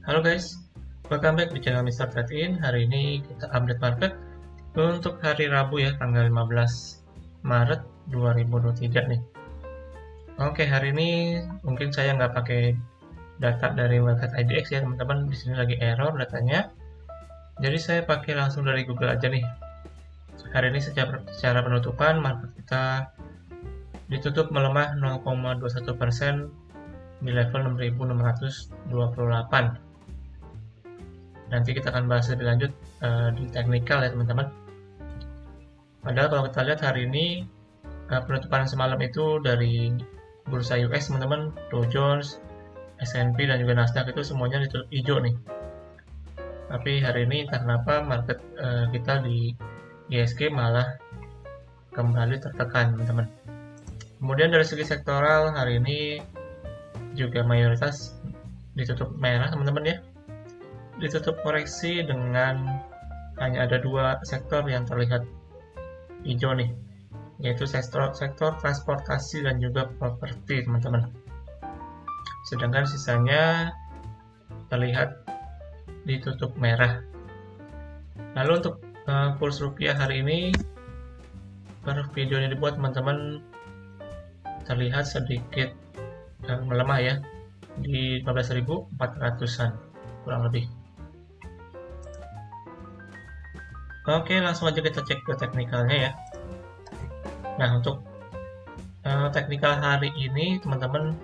Halo guys, welcome back di channel Mr. Trade-in. Hari ini kita update market untuk hari Rabu ya, tanggal 15 Maret 2023 nih. Oke, hari ini mungkin saya nggak pakai data dari website IDX ya teman-teman. Di sini lagi error datanya. Jadi saya pakai langsung dari Google aja nih. Hari ini secara penutupan market kita ditutup melemah 0,21% di level 6.628. Nanti kita akan bahas lebih lanjut di teknikal ya teman-teman. Padahal kalau kita lihat hari ini penutupan semalam itu dari bursa US teman-teman, Dow Jones, S&P dan juga Nasdaq itu semuanya ditutup hijau nih. Tapi hari ini entah kenapa market kita di ISG malah kembali tertekan teman-teman. Kemudian dari segi sektoral hari ini juga mayoritas ditutup merah teman-teman ya. Ditutup koreksi dengan hanya ada dua sektor yang terlihat hijau nih, yaitu sektor transportasi dan juga properti teman-teman. Sedangkan sisanya terlihat ditutup merah. Lalu untuk kurs rupiah hari ini per video ini dibuat teman-teman terlihat sedikit melemah ya di 15.400-an kurang lebih. Oke, langsung aja kita cek ke teknikalnya ya. Nah, untuk teknikal hari ini teman-teman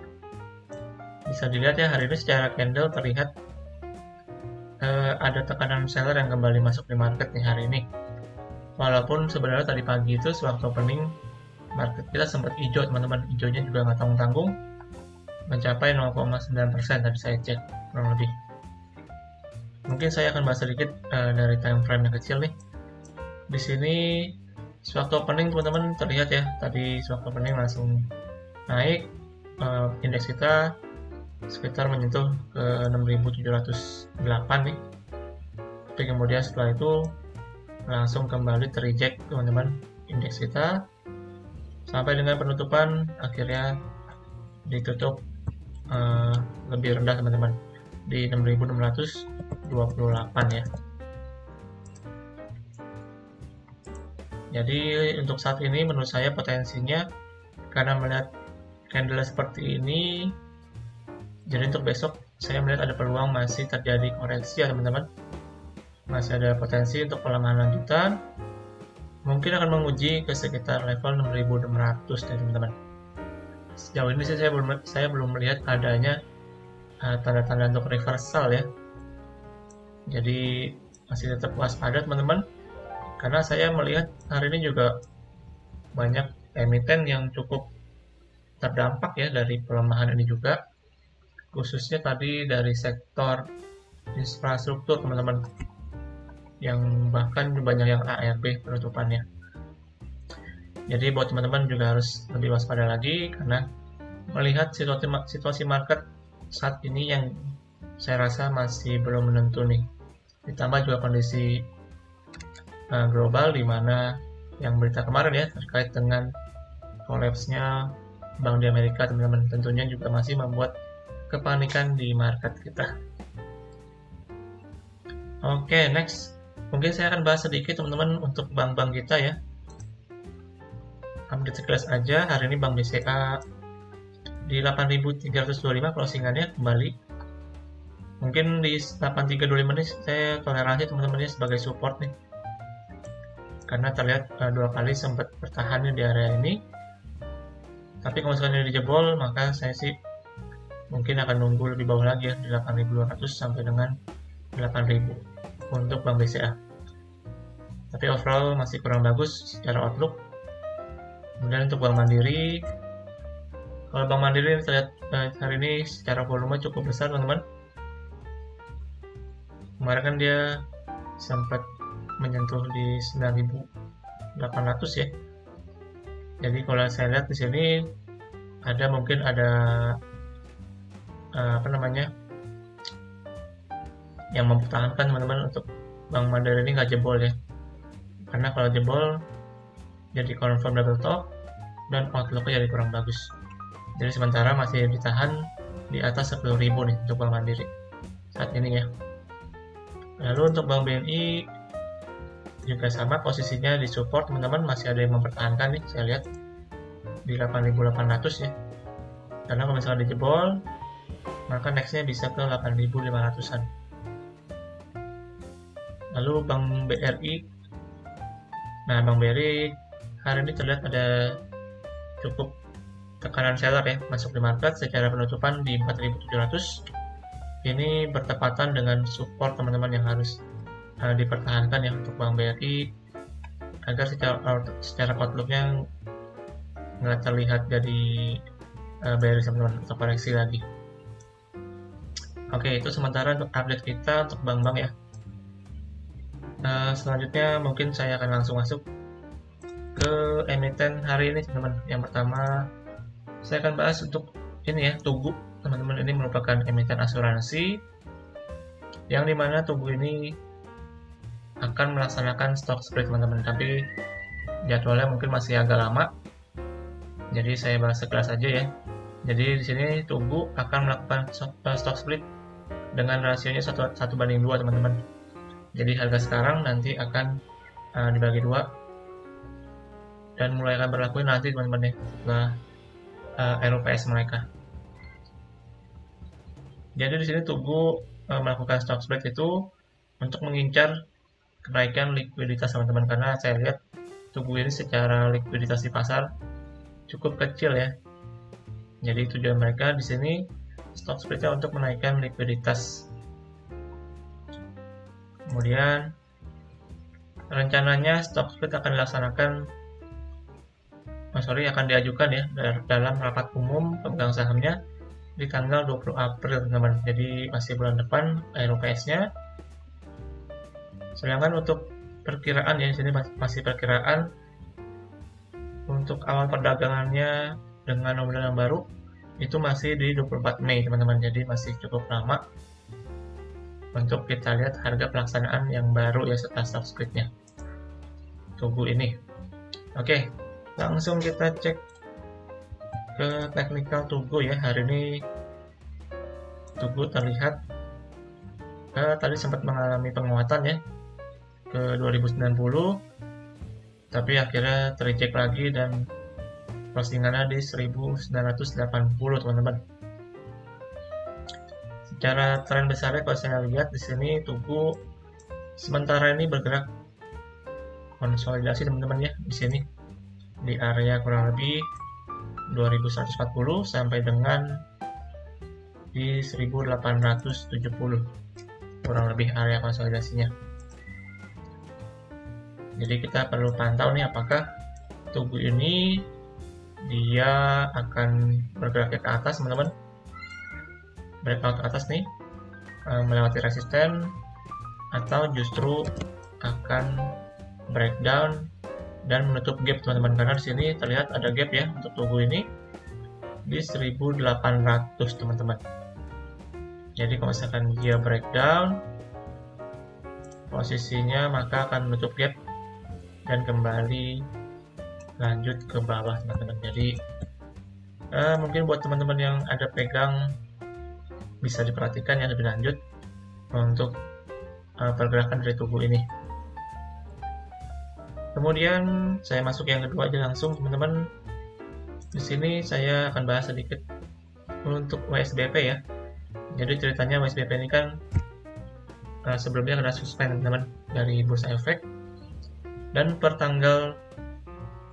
bisa dilihat ya, hari ini secara candle terlihat ada tekanan seller yang kembali masuk di market nih hari ini. Walaupun sebenarnya tadi pagi itu sewaktu opening market kita sempat hijau teman-teman, hijaunya juga nggak tanggung-tanggung mencapai 0,9% tadi saya cek kurang lebih. Mungkin saya akan bahas sedikit dari time frame yang kecil nih. Di sini sewaktu opening teman-teman terlihat ya, tadi sewaktu opening langsung naik, indeks kita sekitar menyentuh ke 6.708 nih. Tapi kemudian setelah itu langsung kembali terreject teman-teman indeks kita sampai dengan penutupan akhirnya ditutup lebih rendah teman-teman di 6.628 ya. Jadi untuk saat ini menurut saya potensinya karena melihat candle seperti ini, jadi untuk besok saya melihat ada peluang masih terjadi koreksi ya teman-teman. Masih ada potensi untuk pelemahan lanjutan, mungkin akan menguji ke sekitar level 6.600 ya teman-teman. Sejauh ini sih saya belum melihat adanya tanda-tanda untuk reversal ya. Jadi masih tetap waspada teman-teman, karena saya melihat hari ini juga banyak emiten yang cukup terdampak ya dari pelemahan ini juga, khususnya tadi dari sektor infrastruktur teman-teman, yang bahkan banyak yang ARB penutupannya. Jadi buat teman-teman juga harus lebih waspada lagi karena melihat situasi market saat ini yang saya rasa masih belum menentu nih. Ditambah juga kondisi global di mana yang berita kemarin ya terkait dengan kolapsnya bank di Amerika teman-teman, tentunya juga masih membuat kepanikan di market kita. Oke, next. Mungkin saya akan bahas sedikit teman-teman untuk bank-bank kita ya. Update sekilas aja, hari ini Bank BCA di 8.325 closingannya kembali. Mungkin di 8.325 ini saya toleransi teman-teman sebagai support nih. Karena terlihat dua kali sempat bertahan di area ini. Tapi kalau misalnya dijebol, maka saya sih mungkin akan nunggu lebih bawah lagi ya, di 8.200 sampai dengan 8.000 untuk Bank BCA. Tapi overall masih kurang bagus secara outlook. Kemudian untuk Bank Mandiri, kalau Bank Mandiri terlihat hari ini secara volume cukup besar teman-teman. Kemarin kan dia sempat menyentuh di 9.800 ya. Jadi kalau saya lihat di sini mungkin ada yang mempertahankan teman-teman untuk Bank Mandiri ini nggak jebol ya. Karena kalau jebol jadi confirm double top dan outlooknya jadi kurang bagus. Jadi sementara masih ditahan di atas 10.000 nih untuk Bank Mandiri. saat ini ya. Lalu untuk Bank BNI juga sama, posisinya di support teman-teman, masih ada yang mempertahankan nih, saya lihat di 8.800 ya. Karena kalau misalnya dijebol, maka nextnya bisa ke 8.500-an. Lalu Bank BRI, nah Bank BRI hari ini terlihat ada cukup tekanan seller ya masuk di market secara penutupan di 4.700. Ini bertepatan dengan support teman-teman yang harus dipertahankan ya untuk Bank BRI agar secara outlooknya nggak terlihat dari bearish teman-teman atau koreksi lagi. Oke, itu sementara untuk update kita untuk bank-bank ya. Selanjutnya mungkin saya akan langsung masuk ke emiten hari ini teman-teman. Yang pertama saya akan bahas untuk ini ya, Tugu. Teman-teman, ini merupakan emiten asuransi yang dimana Tugu ini akan melaksanakan stock split teman-teman, tapi jadwalnya mungkin masih agak lama, jadi saya bahas sekelas aja ya. Jadi di sini Tugu akan melakukan stock split dengan rasionya 1:2 teman-teman. Jadi harga sekarang nanti akan dibagi 2 dan mulai akan berlaku nanti teman-teman ya, setelah RUPS mereka. Jadi di sini Tugu melakukan stock split itu untuk mengincar kenaikan likuiditas teman-teman, karena saya lihat Tugu ini secara likuiditas di pasar cukup kecil ya. Jadi tujuan mereka di sini stock splitnya untuk menaikkan likuiditas. Kemudian rencananya stock split akan diajukan ya dalam rapat umum pemegang sahamnya di tanggal 20 April teman-teman. Jadi masih bulan depan RUPS-nya. Sedangkan untuk perkiraan ya, di sini masih perkiraan untuk awal perdagangannya dengan nominal yang baru itu masih di 24 Mei teman-teman. Jadi masih cukup lama untuk kita lihat harga pelaksanaan yang baru ya setelah stock split-nya Tugu ini. Oke, langsung kita cek ke teknikal Tugu ya. Hari ini Tugu terlihat tadi sempat mengalami penguatan ya ke 2090, tapi akhirnya tereject lagi dan closingannya di 1980 teman-teman. Secara tren besarnya kalau saya lihat di sini Tugu sementara ini bergerak konsolidasi teman-teman ya, di sini di area kurang lebih 2140 sampai dengan di 1870 kurang lebih area konsolidasinya. Jadi kita perlu pantau nih apakah Tugu ini dia akan bergerak ke atas teman-teman, breakout ke atas nih melewati resisten, atau justru akan breakdown dan menutup gap teman-teman, karena di sini terlihat ada gap ya untuk Tugu ini di 1800 teman-teman. Jadi kalau misalkan dia breakdown posisinya, maka akan menutup gap dan kembali lanjut ke bawah teman-teman. Jadi mungkin buat teman-teman yang ada pegang bisa diperhatikan yang lebih lanjut untuk pergerakan dari Tugu ini. Kemudian saya masuk yang kedua aja langsung teman-teman. Di sini saya akan bahas sedikit untuk WSBP ya. Jadi ceritanya WSBP ini kan sebelumnya kena suspend teman-teman dari Bursa Efek, dan per tanggal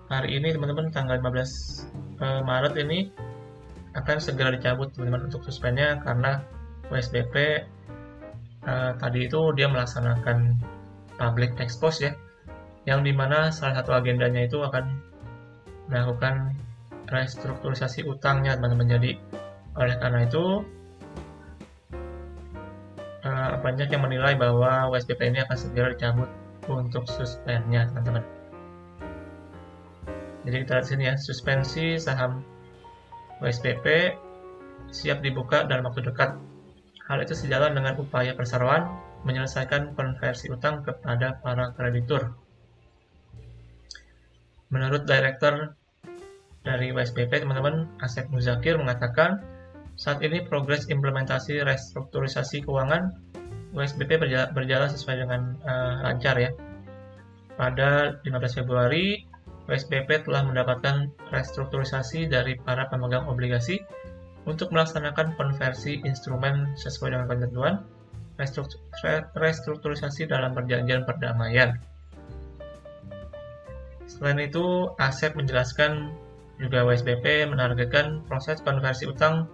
hari ini teman-teman, tanggal 15 Maret ini akan segera dicabut teman-teman untuk suspendnya, karena WSBP tadi itu dia melaksanakan public expose ya, yang dimana salah satu agendanya itu akan melakukan restrukturisasi utangnya teman-teman. Jadi oleh karena itu banyak yang menilai bahwa WSBP ini akan segera dicabut untuk suspendnya teman-teman. Jadi kita lihat sini ya, suspensi saham WSBP siap dibuka dalam waktu dekat. Hal itu sejalan dengan upaya perseroan menyelesaikan konversi utang kepada para kreditur. Menurut Direktur dari WSBP teman-teman, Asep Muzakir mengatakan Saat ini progres implementasi restrukturisasi keuangan WSBP berjalan sesuai dengan lancar ya. Pada 15 Februari, WSBP telah mendapatkan restrukturisasi dari para pemegang obligasi untuk melaksanakan konversi instrumen sesuai dengan ketentuan restrukturisasi dalam perjanjian perdamaian. Selain itu, Asep menjelaskan juga WSBP menargetkan proses konversi utang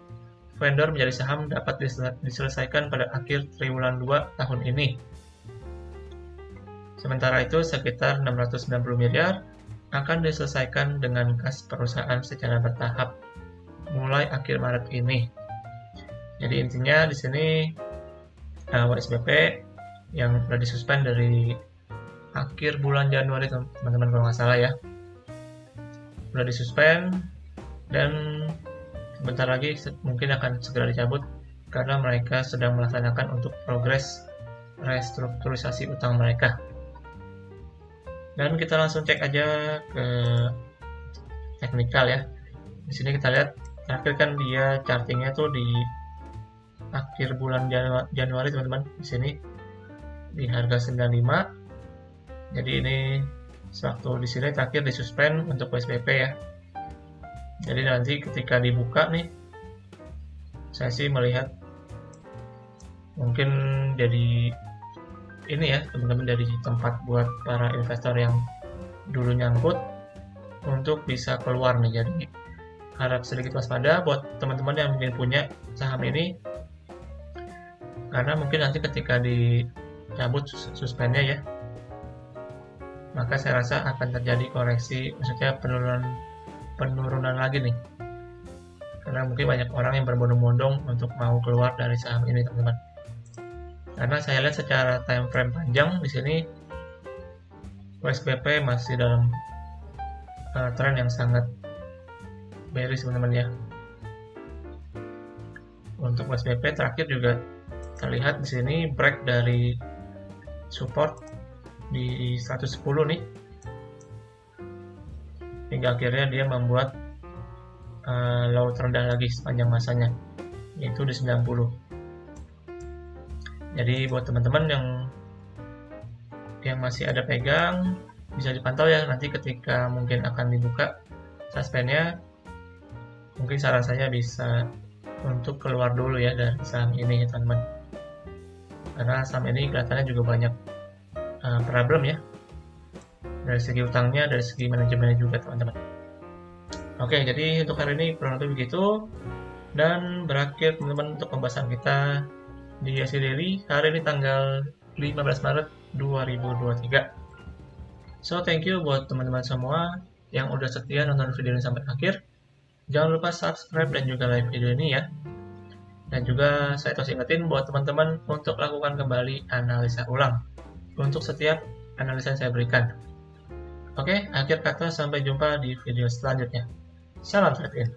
vendor menjadi saham dapat diselesaikan pada akhir triwulan 2 tahun ini. Sementara itu, sekitar 690 miliar akan diselesaikan dengan kas perusahaan secara bertahap mulai akhir Maret ini. Jadi intinya di sini WSBP yang sudah disuspend dari akhir bulan Januari teman-teman kalau nggak salah ya, sudah disuspend dan bentar lagi mungkin akan segera dicabut karena mereka sedang melaksanakan untuk progres restrukturisasi utang mereka. Dan kita langsung cek aja ke teknikal ya. Di sini kita lihat terakhir kan dia chartingnya tuh di akhir bulan Januari teman-teman, di sini di harga 95. Jadi ini sewaktu di sini terakhir disuspend untuk WSBP ya. Jadi nanti ketika dibuka nih, saya sih melihat mungkin jadi ini ya teman-teman, dari tempat buat para investor yang dulu nyangkut untuk bisa keluar nih. Jadi harap sedikit waspada buat teman-teman yang mungkin punya saham ini, karena mungkin nanti ketika dicabut suspendnya ya, maka saya rasa akan terjadi koreksi, maksudnya penurunan lagi nih, karena mungkin banyak orang yang berbondong-bondong untuk mau keluar dari saham ini teman-teman. Karena saya lihat secara time frame panjang di sini WSBP masih dalam tren yang sangat bearish teman-teman ya. Untuk WSBP terakhir juga terlihat di sini break dari support di 110 nih, hingga akhirnya dia membuat low terendah lagi sepanjang masanya, yaitu di 90. Jadi buat teman-teman yang masih ada pegang, bisa dipantau ya nanti ketika mungkin akan dibuka suspendnya, mungkin saran saya bisa untuk keluar dulu ya dari saham ini ya teman-teman, karena saham ini kelihatannya juga banyak problem ya, dari segi utangnya, dari segi manajemennya juga teman-teman. Oke, jadi untuk hari ini kurang lebih begitu, dan berakhir teman-teman untuk pembahasan kita di ISG Daily hari ini tanggal 15 Maret 2023. So thank you buat teman-teman semua yang udah setia nonton video ini sampai akhir. Jangan lupa subscribe dan juga like video ini ya. Dan juga saya terus ingetin buat teman-teman untuk lakukan kembali analisa ulang untuk setiap analisa yang saya berikan. Oke, akhir kata sampai jumpa di video selanjutnya. Salam trade in.